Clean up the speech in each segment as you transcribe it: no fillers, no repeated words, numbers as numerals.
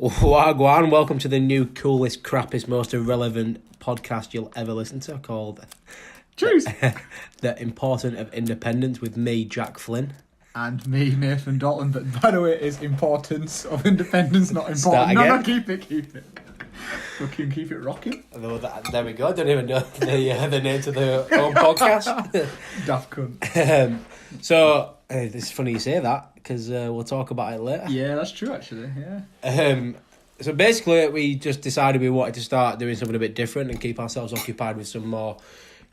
Wagwan, welcome to the new, coolest, crappiest, most irrelevant podcast you'll ever listen to called Cheers. The Importance of Independence with me, Jack Flynn. And me, Nathan Dalton. But by the way, it's importance of independence, not important. Start again. No, keep it. Fucking keep it rocking. There we go. I don't even know the name to the own podcast. Daft cunt. It's funny you say that because we'll talk about it later. Yeah, that's true actually, yeah. So basically we just decided we wanted to start doing something a bit different and keep ourselves occupied with some more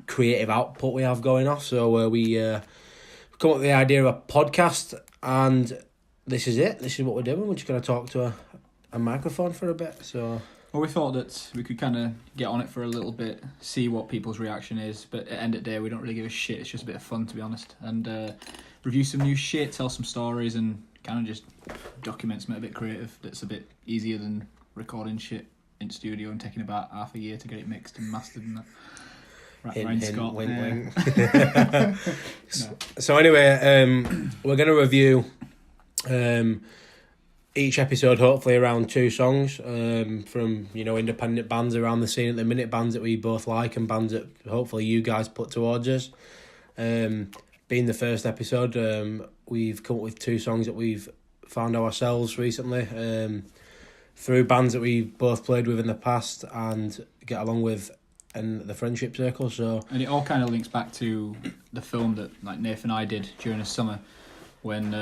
creative output we have going off. So we come up with the idea of a podcast, and this is it. This is what we're doing. We're just going to talk to a microphone for a bit. So... Well, we thought that we could kind of get on it for a little bit, see what people's reaction is, but at the end of the day, we don't really give a shit. It's just a bit of fun, to be honest. And review some new shit, tell some stories, and kind of just document something a bit creative that's a bit easier than recording shit in studio and taking about half a year to get it mixed and mastered and that. Hint, Scott. wink. So anyway, we're going to review... each episode, hopefully around 2 songs from, independent bands around the scene at the minute, bands that we both like and bands that hopefully you guys put towards us. Being the first episode, we've come up with 2 songs that we've found ourselves recently through bands that we both played with in the past and get along with in the friendship circle. And it all kind of links back to the film that Nath and I did during the summer when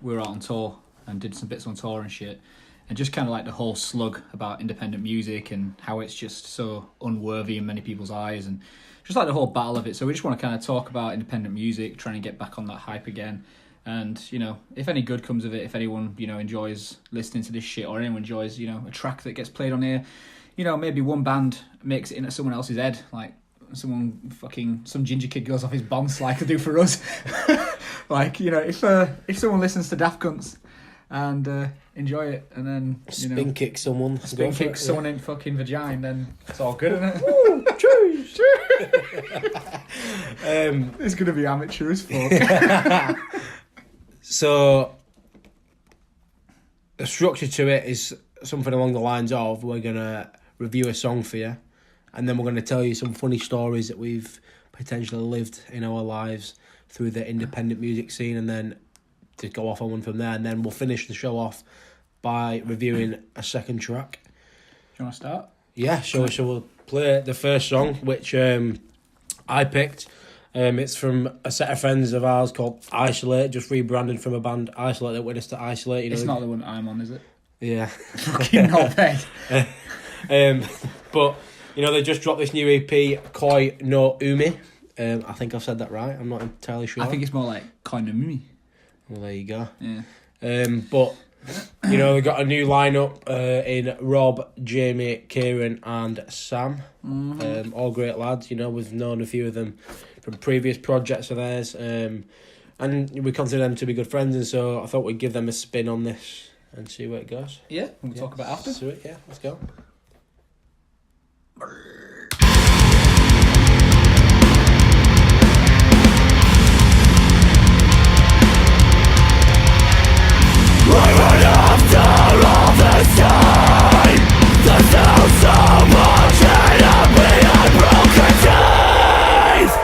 we were out on tour and did some bits on tour and shit, and just kind of the whole slug about independent music and how it's just so unworthy in many people's eyes, and just the whole battle of it. So we just want to kind of talk about independent music, trying to get back on that hype again, and if any good comes of it, if anyone enjoys listening to this shit, or anyone enjoys a track that gets played on here, maybe one band makes it into someone else's head, like some ginger kid goes off his bomb like they do for us. If someone listens to Daft Cunts and enjoy it, and then spin kick someone in fucking vagina, then it's all good, isn't it? Ooh, cheers. It's gonna be amateur as fuck. So the structure to it is something along the lines of, we're gonna review a song for you, and then we're gonna tell you some funny stories that we've potentially lived in our lives through the independent music scene, and then to go off on one from there, and then we'll finish the show off by reviewing a second track. Do you want to start? Yeah, so we'll play the first song, which I picked. It's from a set of friends of ours called Isolate, just rebranded from a band Isolate that went us to Isolate. It's not the one I'm on, is it? Yeah. Fucking not bad. But, they just dropped this new EP, Koi no Umi. I think I've said that right. I'm not entirely sure. I think it's more like Koi no Mumi. Well, there you go. Yeah. But, they've got a new lineup in Rob, Jamie, Kieran and Sam. Mm-hmm. All great lads. We've known a few of them from previous projects of theirs. And we consider them to be good friends, and so I thought we'd give them a spin on this and see where it goes. Yeah, we'll talk about after. Sweet, yeah, let's go. After all this time, there's still so much enemy and broken teeth.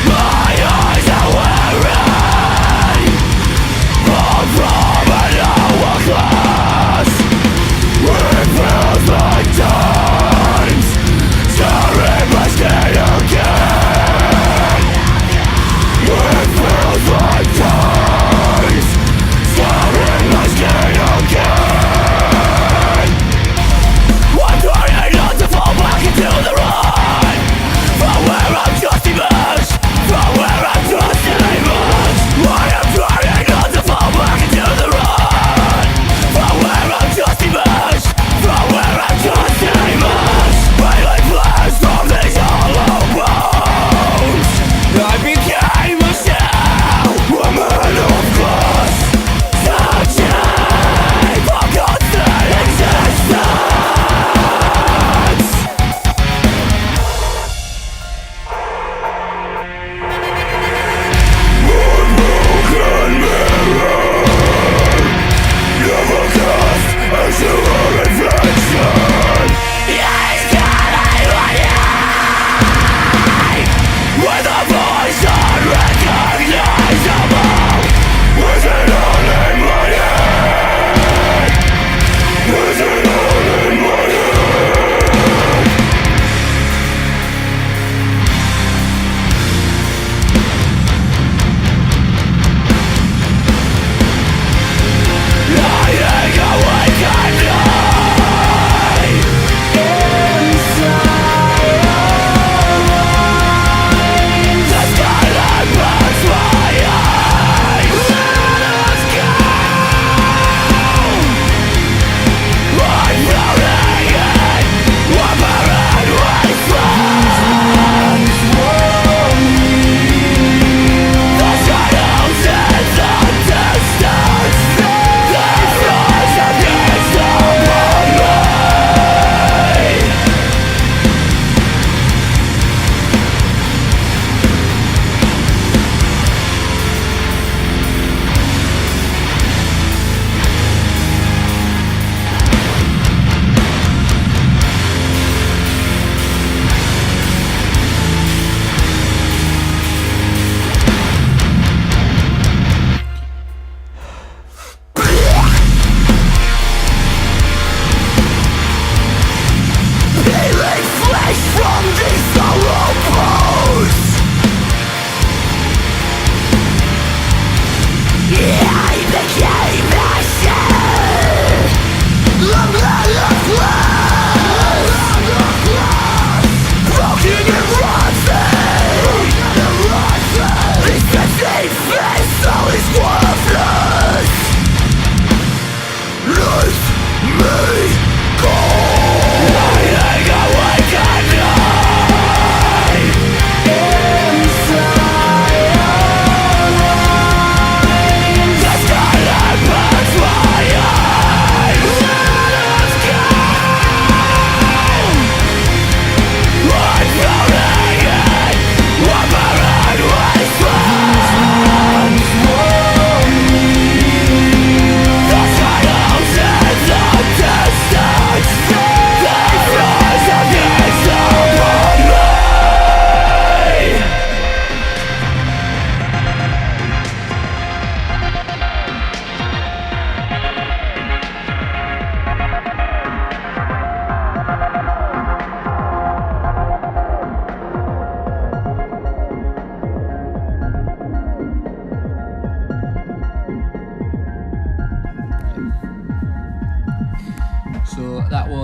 My eyes are weary.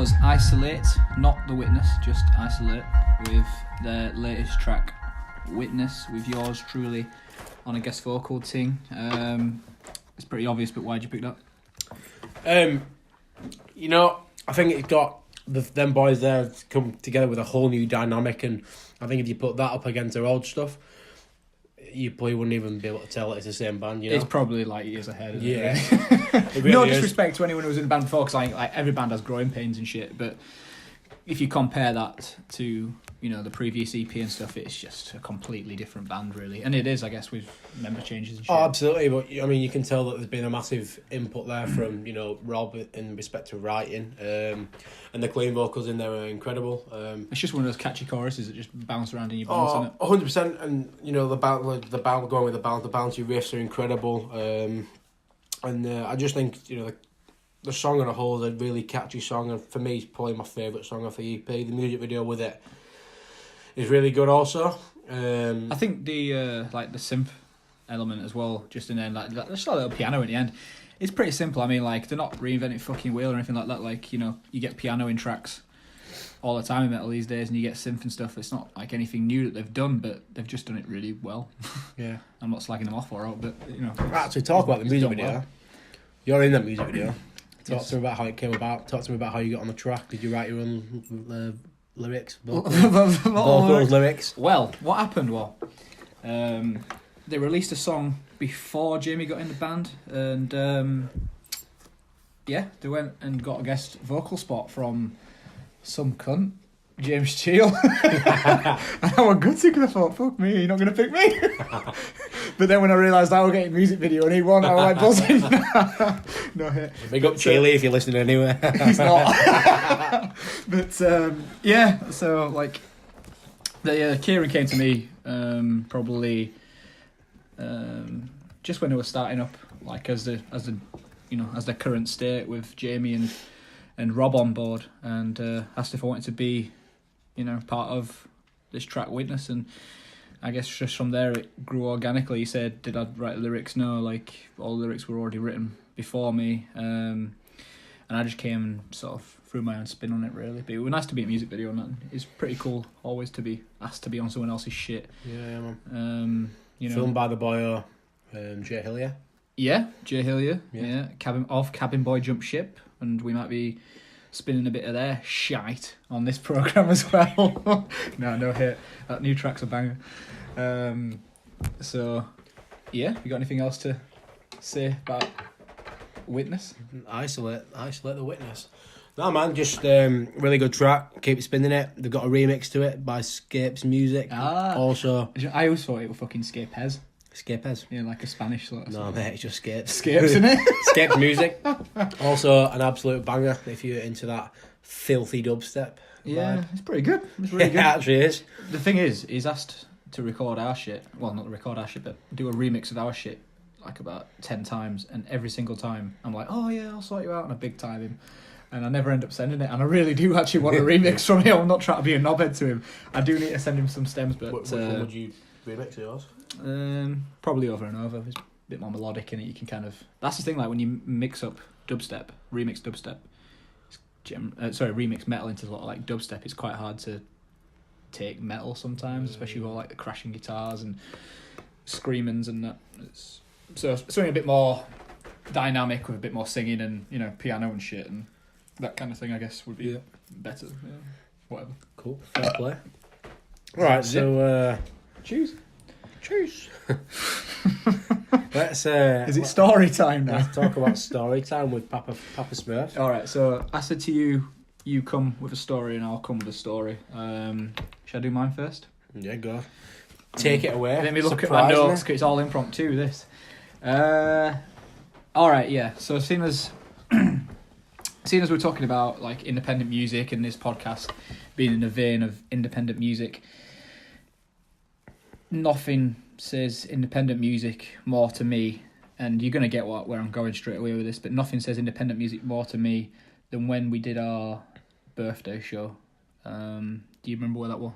was Isolate, not The Witness, just Isolate, with their latest track, Witness, with yours truly on a guest vocal thing. It's pretty obvious, but why'd you pick that? You know, I think it got them boys there to come together with a whole new dynamic, and I think if you put that up against their old stuff, you probably wouldn't even be able to tell it's the same band, you know? It's probably like years ahead, isn't yeah. it? It really No is. disrespect to anyone who was in the band before, because like every band has growing pains and shit, but if you compare that to, you know, the previous EP and stuff, it's just a completely different band, really. And it is, I guess, with member changes and shit. Oh, absolutely. But, I mean, you can tell that there's been a massive input there from, you know, Rob in respect to writing. And the clean vocals in there are incredible. It's just one of those catchy choruses that just bounce around in your bones, isn't it? 100%. And, you know, the going with the bouncy riffs are incredible. And I just think, you know, the song on a whole is a really catchy song. And for me, it's probably my favourite song off the EP. The music video with it is really good also. I think the synth element as well, just in the end, like just a little piano at the end, it's pretty simple. I mean, like, they're not reinventing fucking wheel or anything like that. Like, you know, you get piano in tracks all the time in metal these days, and you get synth and stuff. It's not like anything new that they've done, but they've just done it really well. Yeah. I'm not slagging them off for it, but, you know. Actually, talk about the music video. Well. You're in that music video. Talk Yes. to me about how it came about. Talk to me about how you got on the track. Did you write your own lyrics? Vocals, lyrics? Well, what happened was, they released a song before Jamie got in the band, and they went and got a guest vocal spot from some cunt, James Cheal. And I was gutted because I thought, fuck me, you're not going to pick me. But then when I realised I was getting a music video and he won, I was like buzzing. No hit. Big up Chealy if you're listening anywhere. He's not. But so like, Kieran came to me probably just when they were starting up, like as the current state with Jamie and Rob on board, and asked if I wanted to be, you know, part of this track Witness. And I guess just from there it grew organically. He said, did I write the lyrics? No, like, all the lyrics were already written before me, and I just came and sort of threw my own spin on it, really. But it was nice to be in a music video, and that it's pretty cool always to be asked to be on someone else's shit. Yeah, man. You know, Filmed by the boy Jay Hillier. Yeah, Jay Hillier. Yeah, Cabin Boy Jump Ship, and we might be spinning a bit of their shite on this programme as well. No hit. That new track's a banger. So, yeah, you got anything else to say about Witness? Isolate the Witness. No, man, just really good track. Keep spinning it. They've got a remix to it by Scapes Music. Also, I always thought it was fucking Scapes. Scapes? Yeah, like a Spanish sort of. No, mate, it's just Scapes. Scapes, isn't it? Scapes Music. Also, an absolute banger if you're into that filthy dubstep. Yeah, vibe. it's pretty good. It's really good. It actually is. The thing is, he's asked to record our shit. Well, not record our shit, but do a remix of our shit like about 10 times. And every single time, I'm like, oh yeah, I'll sort you out, and I big time him. And I never end up sending it. And I really do actually want a remix from him. I'm not trying to be a knobhead to him. I do need to send him some stems, but... Which one would you remix yours? Probably Over and Over. It's a bit more melodic in it. You can kind of... That's the thing, like when you mix up dubstep, remix dubstep, remix metal into sort of like dubstep, it's quite hard to take metal sometimes, especially with all like the crashing guitars and screamings and that. So something a bit more dynamic with a bit more singing and, you know, piano and shit and that kind of thing, I guess, would be better. Yeah. Whatever. Cool. Fair play. Alright, so... Choose. Let's... Is it story time now? Let's talk about story time with Papa Smurf. Alright, so I said to you come with a story and I'll come with a story. Should I do mine first? Yeah, go. Take it away. Let me look at my notes, because it's all impromptu, this. Alright, yeah. So seeing as we're talking about like independent music and this podcast being in the vein of independent music, nothing says independent music more to me, and you're going to get where I'm going straight away with this, but nothing says independent music more to me than when we did our birthday show. Do you remember where that was?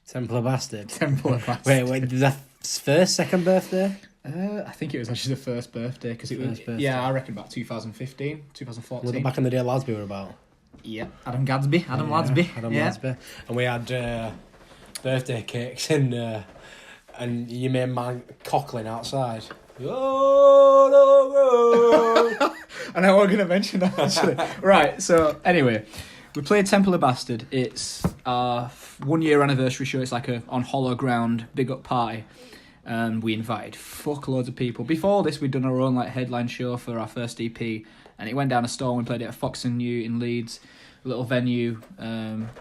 Temple of Bastard. Temple of Bastard. Wait, was that first, second birthday? I think it was actually the first birthday, because it was, I reckon about 2015, 2014. Was it back in the day lads we were about? Yeah, Adam Ladsby. Adam Ladsby. And we had birthday cakes and your main man cockling outside. Oh, I know we're going to mention that actually. Right, so anyway, we played Temple of Bastard. It's our 1 year anniversary show. It's like a on hollow ground big up party. And we invited fuckloads of people. Before this, we'd done our own like headline show for our first EP, and it went down a storm. We played it at Fox and New in Leeds, a little venue,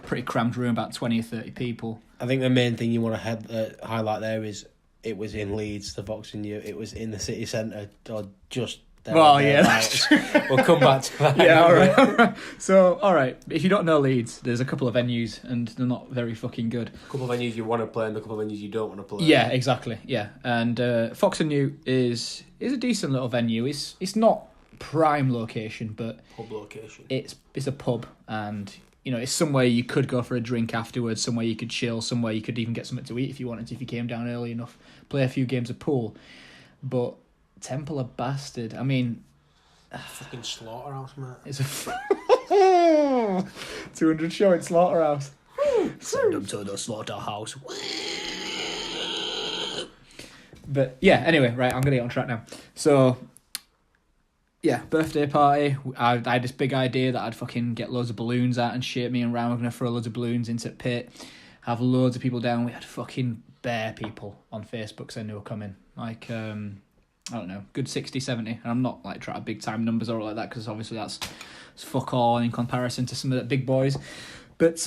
pretty cramped room, about 20 or 30 people. I think the main thing you want to highlight there is it was in Leeds, the Fox and New. It was in the city centre, or just there. Well, yeah, that's true. We'll come back to that. Yeah, all right. So, all right, if you don't know Leeds, there's a couple of venues, and they're not very fucking good. A couple of venues you want to play, and a couple of venues you don't want to play. Yeah, exactly. Yeah, and Fox and New is a decent little venue. It's not prime location, but Pub location. It's a pub, and you know, it's somewhere you could go for a drink afterwards, somewhere you could chill, somewhere you could even get something to eat if you wanted to, if you came down early enough, play a few games of pool. But Temple of Bastard, I mean... Fucking slaughterhouse, mate. It's a 200 show in Slaughterhouse. Send them to the slaughterhouse. But yeah, anyway, right, I'm going to get on track now. So... yeah, birthday party. I had this big idea that I'd fucking get loads of balloons out and shit. Me and Ryan were going to throw loads of balloons into the pit, have loads of people down. We had fucking bare people on Facebook saying they were coming. Like, I don't know, good 60, 70. And I'm not like trying to big time numbers or like that, because obviously that's fuck all in comparison to some of the big boys. But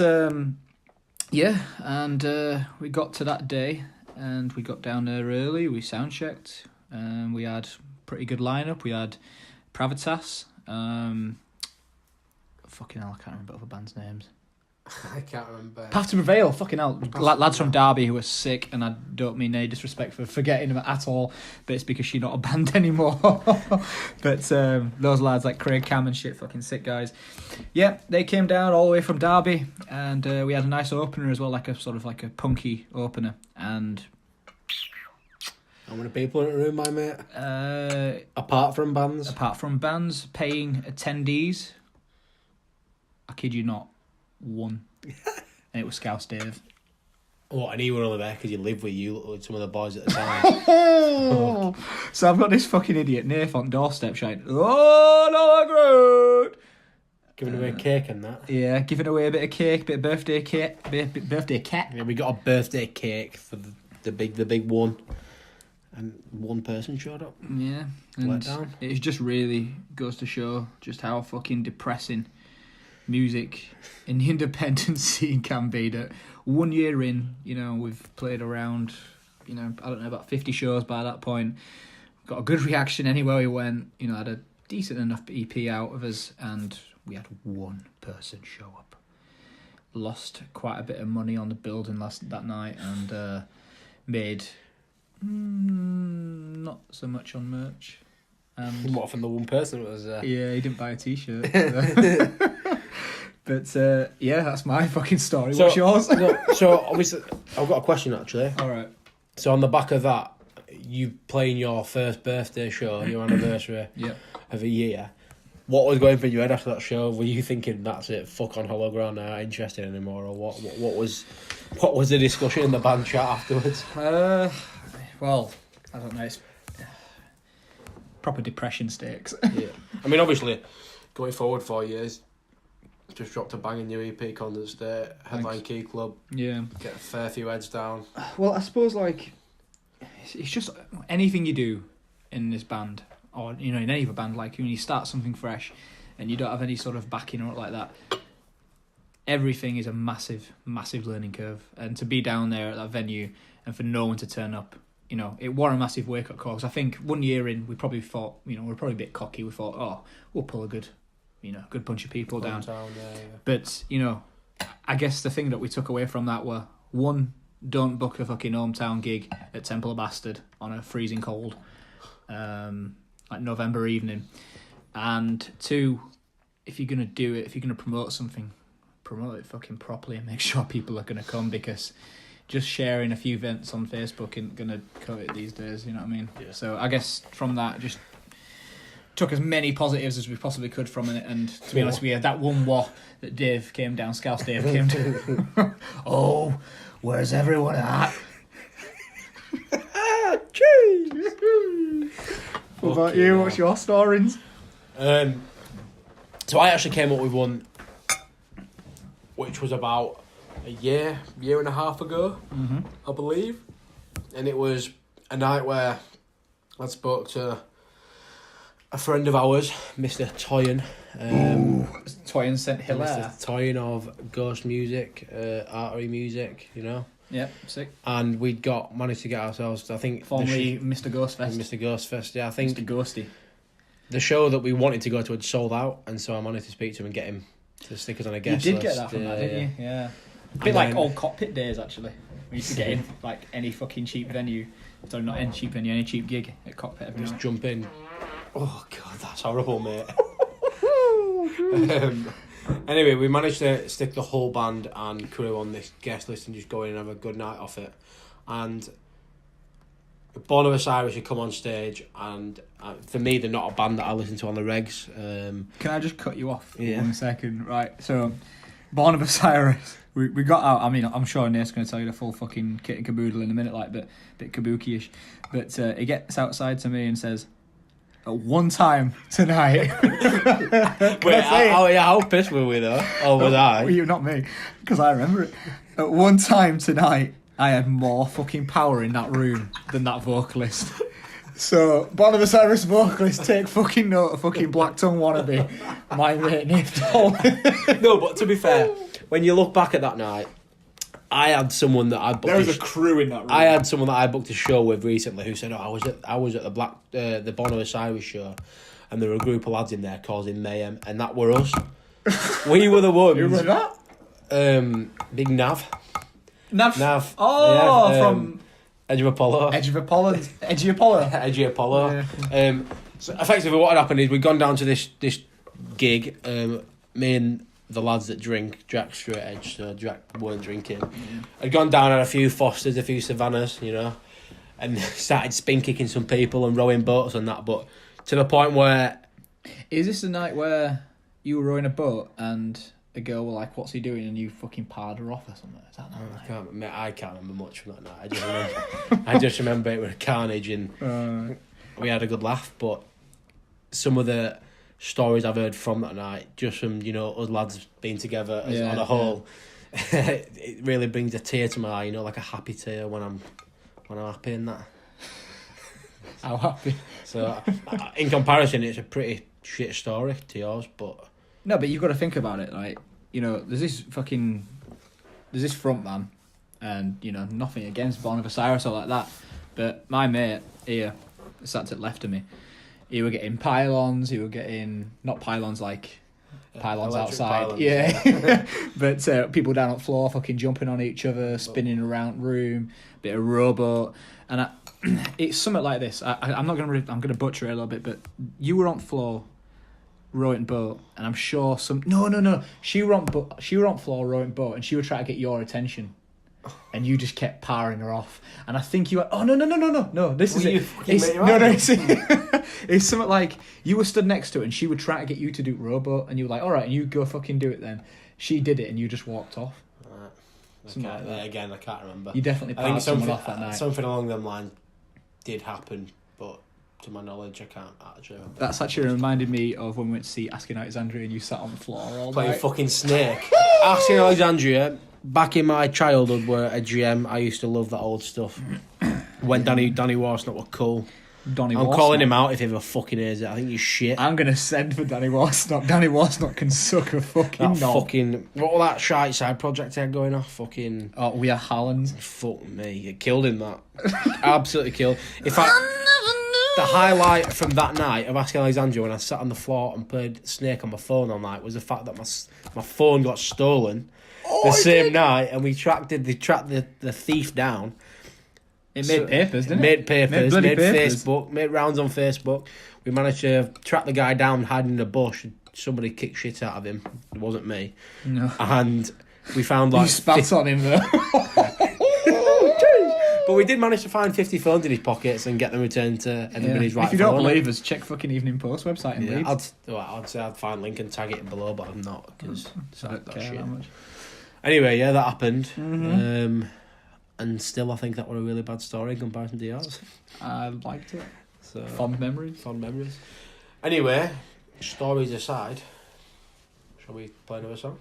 yeah, and we got to that day and we got down there early. We sound checked and we had pretty good lineup. We had Pravitas, fucking hell, I can't remember other bands' names. I can't remember. Path to Prevail, fucking hell. Lads from Derby who are sick, and I don't mean any disrespect for forgetting them at all, but it's because she's not a band anymore. But those lads like Craig Cam and shit, fucking sick guys. Yeah, they came down all the way from Derby, and we had a nice opener as well, like a sort of like a punky opener, and... how many people in the room, my mate? Apart from bands? Apart from bands, paying attendees, I kid you not, one. And it was Scouse Dave. What, and he were only there because you lived with some of the boys at the time? So I've got this fucking idiot, Nath, on doorstep shouting, "Oh, no, great!" Giving away cake and that? Yeah, giving away a bit of cake, bit of birthday cake, birthday cake. Yeah, we got a birthday cake for the big one. And one person showed up. Yeah. And it just really goes to show just how fucking depressing music in the independent scene can be. That 1 year in, you know, we've played around, you know, I don't know, about 50 shows by that point. Got a good reaction anywhere we went. You know, had a decent enough EP out of us, and we had one person show up. Lost quite a bit of money on the building that night, and made... not so much on merch. What, from the one person that was there? Yeah, he didn't buy a t-shirt. But yeah, that's my fucking story. What's yours? So obviously, I've got a question actually. All right. So on the back of that, you playing your first birthday show, your anniversary of a year. What was going through your head after that show? Were you thinking, that's it, fuck on hollow ground, I'm not interested anymore, or what was the discussion in the band chat afterwards? Well, I don't know. It's proper depression stakes. Yeah, I mean, obviously, going forward 4 years, just dropped a banging new EP, Condon State, headline Key Club. Yeah, get a fair few heads down. Well, I suppose like it's just anything you do in this band, or you know, in any other band, like when you start something fresh, and you don't have any sort of backing or like that. Everything is a massive, massive learning curve, and to be down there at that venue and for no one to turn up. You know, it was a massive wake-up call. Because I think 1 year in, we probably thought, you know, we're probably a bit cocky. We thought, oh, we'll pull a good bunch of people down. Yeah. But, you know, I guess the thing that we took away from that were, one, don't book a fucking hometown gig at Temple of Bastard on a freezing cold, like November evening. And two, if you're going to do it, if you're going to promote something, promote it fucking properly and make sure people are going to come, because... just sharing a few events on Facebook isn't going to cut it these days, you know what I mean? Yeah. So I guess from that, just took as many positives as we possibly could from it. And to be honest with you, that one war that Dave came down, Scouse Dave came down. Oh, where's everyone at? Jeez. What about you? What's your stories? So I actually came up with one, which was about a year and a half ago, I believe, and it was a night where I spoke to a friend of ours, Mr. Toyin. Toyin St. Hilaire. Mr. Toyin of Ghost Music, Artery Music, you know. Yep, sick. And we'd managed to get ourselves, I think... Formerly Mr. Ghostfest. Mr. Ghostfest, yeah, I think... Mr. Ghosty. The show that we wanted to go to had sold out, and so I managed to speak to him and get him to stick us on a guest list. You did get that from that, didn't you? Yeah. A bit like old cockpit days, actually. We used to get in, like, any fucking cheap venue. Sorry, not any cheap venue, any cheap gig at cockpit every night. Just jump in. Oh, God, that's horrible, mate. Anyway, we managed to stick the whole band and crew on this guest list and just go in and have a good night off it. And Born of Osiris had come on stage, and for me, they're not a band that I listen to on the regs. Can I just cut you off for Yeah. 1 second? Right, so Born of Osiris, we got out. I mean, I'm sure Nath's going to tell you the full fucking kit and caboodle in a minute, like, but a bit kabuki-ish. But he gets outside to me and says, "At one time tonight." Wait, how pissed were we though? Or was I? You, not me, because I remember it. At one time tonight, I had more fucking power in that room than that vocalist. So, Born of Osiris vocalist, take fucking note of fucking Black Tongue wannabe. My mate Nath Dalton. No, but to be fair, when you look back at that night, I had someone that I booked. There was a crew in that room. I had someone that I booked a show with recently who said, "Oh, I was at the Born of Osiris show, and there were a group of lads in there causing mayhem, and that were us. We were the ones." Who was that? Big Nath. Nath. Oh, yeah, from Edge of Apollo. Edge of Apollo. Edge of Apollo. Edge of Apollo. Yeah. So effectively, what had happened is we'd gone down to this gig. Me and the lads that drink, Jack straight edge, so Jack weren't drinking. I'd gone down on a few Fosters, a few Savannahs, you know, and started spin kicking some people and rowing boats and that, but to the point where... Is this the night where you were rowing a boat and a girl were like, "What's he doing?" and you fucking parred her off or something? Is that night? I can't remember much from that night. I just remember it was carnage and we had a good laugh, but some of the stories I've heard from that night, just from, you know, us lads being together on a whole, it really brings a tear to my eye, you know, like a happy tear when I'm happy in that. How happy? So in comparison, it's a pretty shit story to yours, but... No, but you've got to think about it, like, you know, there's this front man, and, you know, nothing against Born of Osiris or like that, but my mate here, sat to the left of me, he were getting pylons, he were getting, not pylons like pylons outside, pylons. Yeah, but people down on the floor fucking jumping on each other, spinning around room, bit of rowboat, and it's something like this. I'm going to butcher it a little bit, but you were on the floor rowing boat, and I'm sure no, she were on floor rowing boat, and she would try to get your attention, and you just kept powering her off, and I think you went, "Oh no, this is it." It's something like you were stood next to it, and she would try to get you to do rowboat, and you were like, "All right," and you go fucking do it. Then she did it, and you just walked off. Something like that. Again, I can't remember. You definitely powered someone off that night. Something along them lines did happen, but to my knowledge, I can't actually remember. That's actually reminded me of when we went to see Asking Alexandria and you sat on the floor all playing night. fucking Snake. Asking Alexandria, back in my childhood, were a GM. I used to love that old stuff. When Danny Warsnott were cool. I'm calling him out if he ever fucking hears it. I think he's shit. I'm going to send for Danny Warsnott. Danny Warsnott can suck a fucking that knob. What was that shite side project he had going off? Fucking... Oh, we are Hallands. Fuck me. It killed him, that. Absolutely killed. In fact, the highlight from that night of Asking Alexandria when I sat on the floor and played Snake on my phone all night was the fact that my phone got stolen the same night, and they tracked the thief down. It made papers, didn't it? Made papers, made papers. Facebook, made rounds on Facebook. We managed to track the guy down hiding in a bush. Somebody kicked shit out of him. It wasn't me. No. And we found like... You spat on him though. But we did manage to find 50 phones in his pockets and get them returned to everybody's right. If you don't believe us, check fucking Evening Post website in Leeds. I'd say I'd find link and tag it below, but I'm not because I don't care that much. Anyway, yeah, that happened. And still, I think that was a really bad story in comparison to yours. I liked it. So, fond memories. Anyway, stories aside, shall we play another song?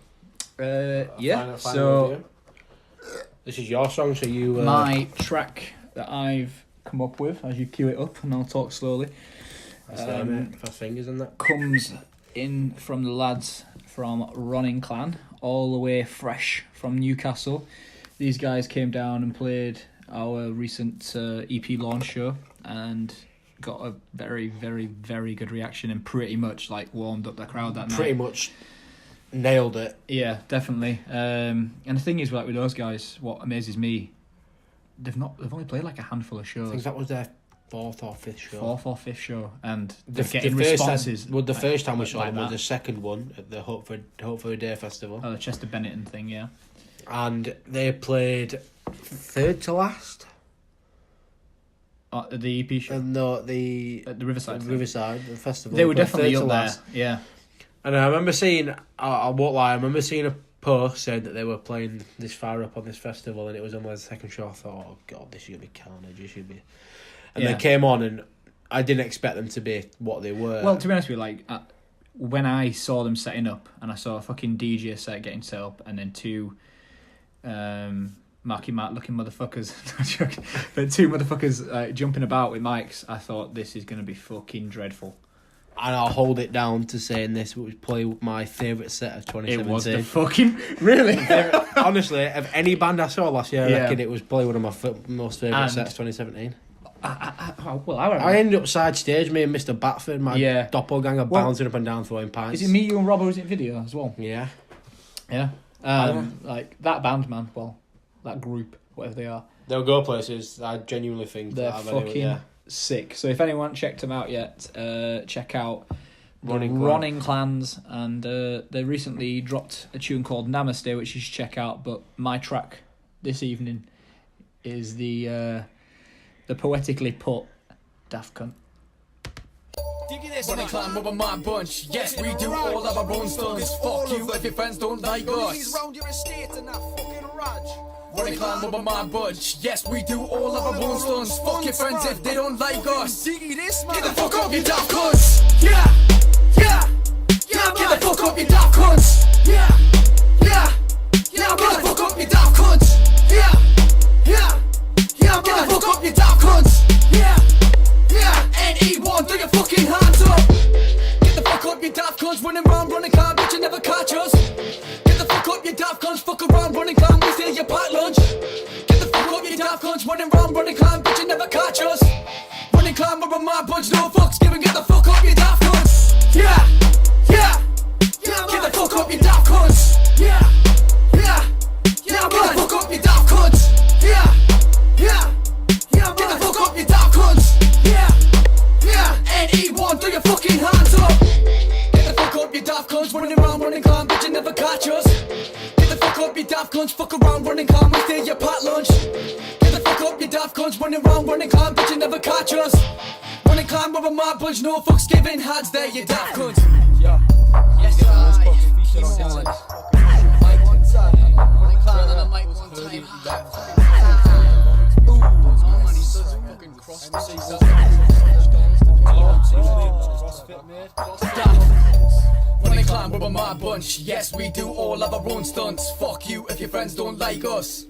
Yeah. So this is your song, so you my track that I've come up with as you cue it up, and I'll talk slowly. Fast fingers and that comes in from the lads from Ronin clan, all the way fresh from Newcastle. These guys came down and played our recent EP launch show and got a very, very, very good reaction and pretty much like warmed up the crowd that night. Pretty much nailed it. Yeah, definitely. And the thing is, like with those guys, what amazes me, they've only played like a handful of shows. I think that was their fourth or fifth show, and they're getting responses. The first time we saw them was the second one at the Hope for a Day festival. Oh, the Chester Bennington thing, yeah. And they played third to last. At the EP show? No, at the Riverside. The festival. They were definitely up there, yeah. And I remember seeing, I won't lie, I remember seeing a post saying that they were playing this far up on this festival and it was only the second show. I thought, oh God, this is going to be carnage, this should be... And they came on and I didn't expect them to be what they were. Well, to be honest with you, like, when I saw them setting up and I saw a fucking DJ set getting set up and then two... Marky Mark looking motherfuckers but two motherfuckers jumping about with mics, I thought this is going to be fucking dreadful. And I'll hold it down to saying this was probably my favourite set of 2017. It was the fucking... Really? Honestly, of any band I saw last year, I reckon it was probably one of my most favourite sets of 2017. I ended up side stage, me and Mr. Batford, my doppelganger, bouncing up and down throwing pints. Is it me, you and Rob who's in video as well? Yeah. Yeah. Like that band, man. Well, that group, whatever they are. They'll go places. I genuinely think they're fucking sick. So if anyone checked them out yet, check out Ronin Clans, and they recently dropped a tune called Namaste, which you should check out. But my track this evening is the poetically put Daft Cunt. Running clan with my bunch. Yes, we do all of our own stunts. Fuck you if your friends don't like us. Running clan with my bunch. Yes, we do all of our own stunts. Fuck your friends if they don't like us. Get the fuck up, you daft cunts. Yeah. Get the fuck up, you daft cunts. Yeah. Get the fuck up, you daft cunts. Yeah. Get the fuck up, you daft cunts. Yeah. NE1, throw your fucking hands up. Get the fuck up, you daft cunts. Running round, running clan, bitch, you never catch us. Get the fuck up, you daft cunts. Fuck around, running clan, we steal your packed lunch. Get the fuck up, you daft cunts. Running round, running clan, bitch, you never catch us. Running clan, we're a mad bunch, no fucks given. Get the fuck up, you daft cunts. Yeah. Get the fuck up, you daft cunts. Yeah. Get the fuck up, you daft cunts. Yeah. Get the fuck up, you daft cunts. Yeah. NE1, throw your fucking hands up. Get the fuck up, you daft cunts. Running around, running clan, bitch, you never catch us. Get the fuck up, you daft cunts. Fuck around, running clan, we steal your packed lunch. Get the fuck up, you daft cunts. Running around, running clan, bitch, you never catch us. Running clan, we're a mad bunch, no fucks given. Hands there, you daft cunts. Yeah. Yes, sir. Mic one time. Running clan on the mic one time. Running clan, we're a mad bunch. Yes, we do all of our own stunts. Fuck you if your friends don't like us.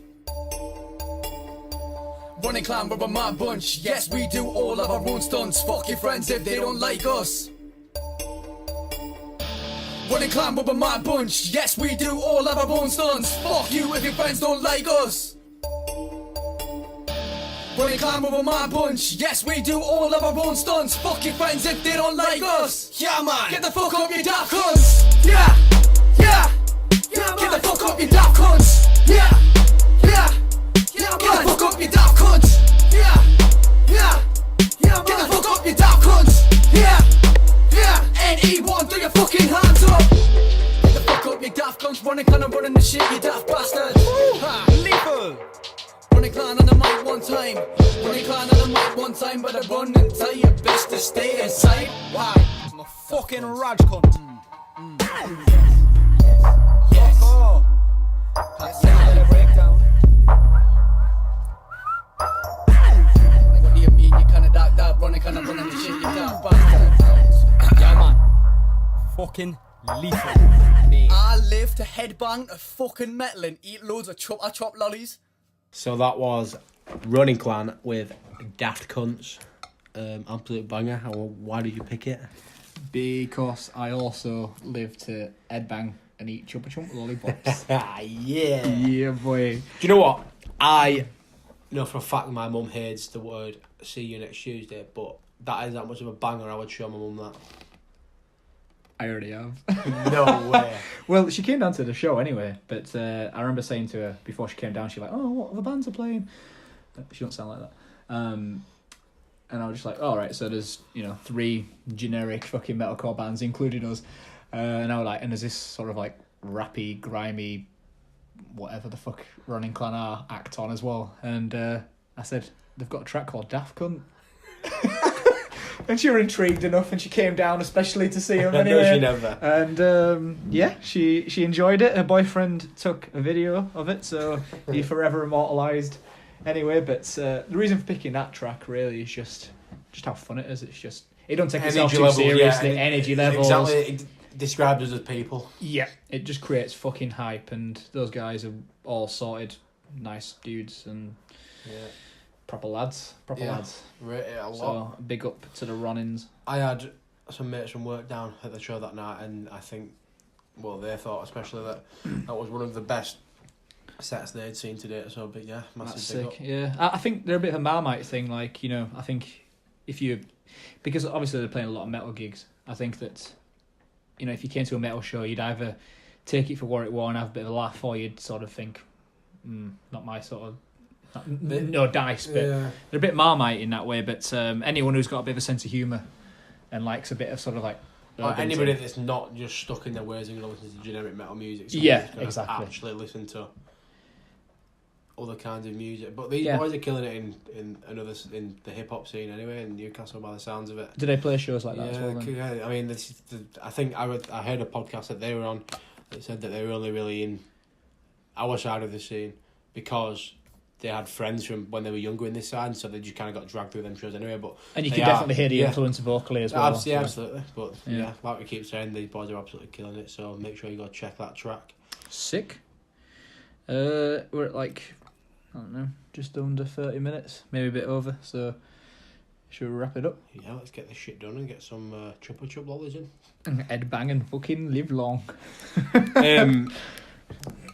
Running clan, we're a mad bunch. Yes, we do all of our own stunts. Fuck your friends if they don't like us. Running clan, we're a mad bunch. Yes, we do all of our own stunts. Fuck you if your friends don't like us. Running clan, we're a mad bunch. Yes, we do all of our own stunts. Fuck your friends if they don't like us. Yeah, man. Get the fuck up, you daft cunts. Yeah. Get the fuck up, you daft cunts. Yeah. Get the fuck up, you daft cunts. Yeah. Get the fuck up, you daft cunts. Yeah. NE1, throw your fucking hands up. Get the fuck up, you daft cunts. Running clan, I'm running the shit, you daft bastard. Lethal. Running clan on the mic one time. mic one time, but I run and tell you best to stay inside. Why? I'm a fucking Raj cunt. Yes. Oh. That's a breakdown. What do you mean? You kinda that running, kinda running the shit, you can't bastard. Yeah, man. Fucking lethal. I live to headbang to fucking metal and eat loads of chop lollies. So that was Running Clan with Daft Cunts. Absolute banger. Why did you pick it? Because I also live to headbang and eat Chupa Chump lollipops. Yeah. Yeah, boy. Do you know what? I know for a fact my mum hates the word "see you next Tuesday," but that is that much of a banger. I would show my mum that. I already have. No way. Well, she came down to the show anyway, but I remember saying to her before she came down, she's like, "Oh, what other bands are playing?" She don't sound like that. And I was just like, "All right, so there's 3 generic fucking metalcore bands, including us." And I was like, "And there's this sort of like rappy, grimy, whatever the fuck Ronin Clan are act on as well." And I said, "They've got a track called Daft Cunt." And she was intrigued enough, and she came down especially to see him anyway. No, she never. And yeah, she enjoyed it. Her boyfriend took a video of it, so he forever immortalised. Anyway, but the reason for picking that track really is just how fun it is. It's just it don't take itself too seriously. Energy levels. Exactly, it describes us as people. Yeah, it just creates fucking hype, and those guys are all sorted, nice dudes, and proper lads. Rate it a lot. So big up to the Ronins. I had some mates from work down at the show that night, and I think, well, they thought especially that was one of the best sets they'd seen to date. So, but yeah, massive That's big sick. up. Yeah, I think they're a bit of a Marmite thing. Like I think because obviously they're playing a lot of metal gigs. I think that if you came to a metal show, you'd either take it for what it was and have a bit of a laugh, or you'd sort of think, not my sort of. No dice, but they're a bit Marmite in that way. But anyone who's got a bit of a sense of humour and likes a bit of sort of like anybody that's not just stuck in their ways and going to listen to generic metal music, exactly. Actually, listen to other kinds of music. But these boys are killing it in the hip hop scene anyway in Newcastle by the sounds of it. Do they play shows like that as well? Then? Yeah. I mean, I think I heard a podcast that they were on that said that they were only really in our side of the scene because they had friends from when they were younger in this side, so they just kind of got dragged through them shows anyway. And you can definitely hear the influence vocally as well. Absolutely. But like we keep saying, these boys are absolutely killing it, so make sure you go check that track. Sick. We're at like, I don't know, just under 30 minutes, maybe a bit over, so should we wrap it up? Yeah, let's get this shit done and get some Chupa Chup lollies in. Ed bang and fucking live long.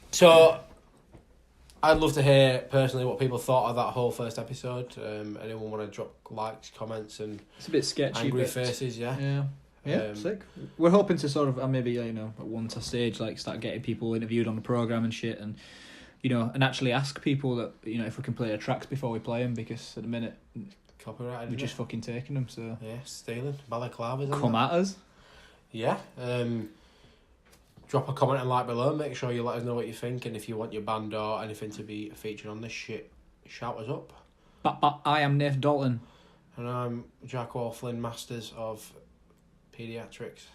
So I'd love to hear personally what people thought of that whole first episode. Anyone want to drop likes, comments, and it's a bit sketchy, angry faces? Yeah, sick. We're hoping to sort of maybe at one stage like start getting people interviewed on the program and shit, and and actually ask people that if we can play their tracks before we play them, because at the minute copyrighted. We're just fucking taking them. So stealing balaclavas. Come at us. Yeah. Drop a comment and like below. Make sure you let us know what you think, and if you want your band or anything to be featured on this shit, shout us up. But I am Nath Dalton. And I'm Flynn, Masters of Pediatrics.